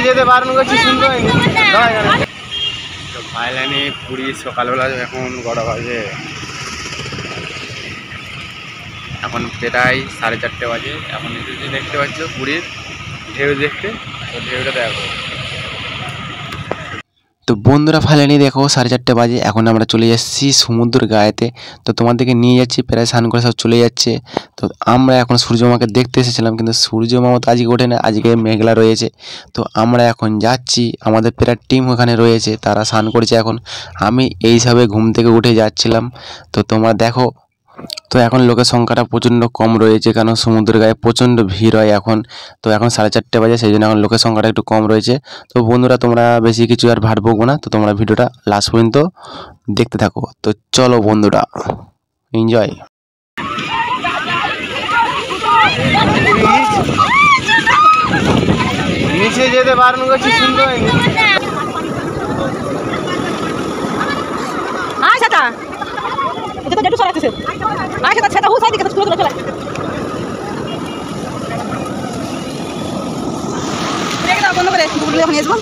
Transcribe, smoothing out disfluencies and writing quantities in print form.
যেতে বারণ করছি, শুনতে হয়নি। তো ভাইলানি পুরী সকালবেলা এখন 11টা বাজে, এখন প্রায় 4:30 বাজে। এখন এসেছি, দেখতে পাচ্ছ পুরীর ঢেউ দেখতে। তো ঢেউটা দেখো। তো বন্ধুরা ফাইনালি দেখো 4:30 বাজে, এখন আমরা চলে যাচ্ছি সমুদ্রের গায়েতে। তো তোমাদেরকে নিয়ে যাচ্ছি, প্রায় স্নান করে সব চলে যাচ্ছে। তো আমরা এখন সূর্যমাকে দেখতে এসেছিলাম, কিন্তু সূর্যমামা তো আজকে ওঠে না, আজকে মেঘলা রয়েছে। তো আমরা এখন যাচ্ছি, আমাদের প্রায় টিম ওখানে রয়েছে, তারা স্নান করছে এখন। আমি এইসবে ঘুম থেকে উঠে যাচ্ছিলাম। তো তোমরা দেখো, তো এখন লোকের সংখ্যাটা প্রচণ্ড কম রয়েছে, কারণ সমুদ্রের গায়ে প্রচণ্ড ভিড় হয় এখন। তো এখন 4:30 বাজে, সেই জন্য এখন লোকের সংখ্যাটা একটু কম রয়েছে। তো বন্ধুরা, তোমরা বেশি কিছু আর ভাট বকবো না, তো তোমরা ভিডিওটা লাস্ট পর্যন্ত দেখতে থাকো। তো চলো বন্ধুরা, এনজয়। নিচে যেতে বারণ করছি, শুনতে হয়নি। এটা তো যেটু সরাতেছে আয় সেটা সেটা হুসাই দিকে তো চলে চলে ব্রেক দাও বন্ধ করে গুগলে এখন আসবো।